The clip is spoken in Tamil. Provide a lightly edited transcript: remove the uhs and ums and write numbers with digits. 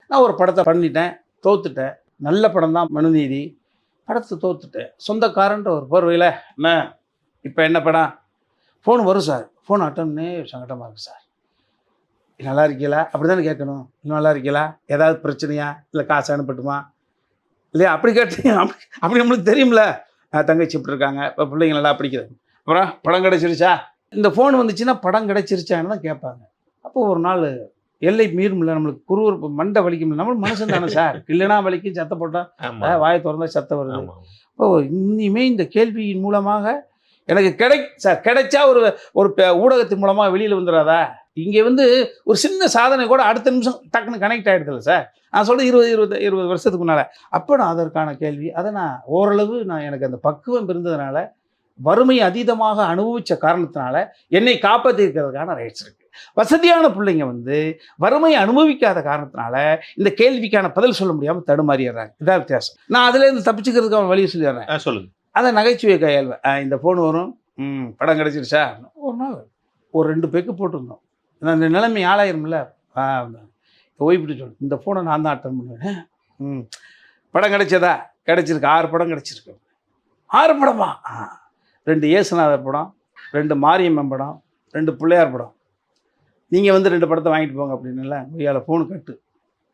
நான் ஒரு படத்தை பண்ணிட்டேன், தோத்துட்டேன். நல்ல படம் தான் மனுநீதி. படத்தை தோத்துட்டேன். சொந்தக்காரன்ற ஒரு போர்வையில், என்ன இப்போ என்ன படம்? ஃபோன் வரும் சார். ஃபோன் அட்டன் பண்ணி சங்கடமாக இருக்குது சார். நல்லா இருக்கீங்களா? அப்படி தானே கேட்கணும். இன்னும் நல்லா இருக்கீங்களா? ஏதாவது பிரச்சனையா? இல்லை காசு அனுப்பட்டுமா? இல்லையா? அப்படி கேட்டீங்க. அப்படி நம்மளுக்கு தெரியும்ல. தங்கச்சி இப்படி இருக்காங்க, இப்போ பிள்ளைங்க நல்லா படிக்குது. அப்புறம் படம் கிடச்சிருச்சா? இந்த ஃபோன் வந்துச்சுன்னா படம் கிடச்சிருச்சான்னு தான் கேட்பாங்க. அப்போ ஒரு நாள் எல்லை மீறும்ல, நம்மளுக்கு குறுகுறுப்பு மண்டை வலிக்கும்ல. நம்மளும் மனுஷன் தானே சார். இல்லைனா வலிக்கும், சத்த போட்டால் வாயை திறந்தா சத்தம் வருது. இப்போ இனிமேல் இந்த கேள்வியின் மூலமாக எனக்கு கிடைச்சா ஒரு ஒரு ஊடகத்தின் மூலமாக வெளியில் வந்துடாதா? இங்கே ஒரு சின்ன சாதனை கூட அடுத்த நிமிஷம் டக்குன்னு கனெக்ட் ஆகிடுதில்ல சார். நான் சொல்கிறேன் 20 வருஷத்துக்கு முன்னால். அப்போ நான் அதற்கான கேள்வி அதை நான் ஓரளவு எனக்கு அந்த பக்குவம் இருந்ததுனால, வறுமை அதீதமாக அனுபவித்த காரணத்தினால என்னை காப்பாற்றிருக்கிறதுக்கான ரைட்ஸ் இருக்குது. வசதியான பிள்ளைங்க வறுமையை அனுபவிக்காத காரணத்தினால இந்த கேள்விக்கான பதில் சொல்ல முடியாமல் தடுமாறிடுறாங்க. இதான் வித்தியாசம். நான் அதுலேருந்து தப்பிச்சுக்கிறதுக்கு அவன் வழியை சொல்லிடுறேன். சொல்லுங்க. அதை நகைச்சுவை கையாள்வேன். இந்த ஃபோன் வரும், படம் கிடச்சிருச்சா? ஒரு நாள் ஒரு 2 பெக்கு போட்டிருந்தோம். அந்த நிலைமை ஆளாயிரும்ல. ஓய்விட்டு சொல்லு, இந்த ஃபோனை நான் தான் அட்டன் பண்ணுவேன். படம் கிடைச்சதா? கிடச்சிருக்கு. 6 படம் கிடச்சிருக்கு. 6 படமா? 2 இயேசுநாதர் படம், 2 மாரியம்மன் படம், 2 பிள்ளையார் படம். நீங்கள் 2 படத்தை வாங்கிட்டு போங்க அப்படின்னுல. ஃபோனு கட்டு.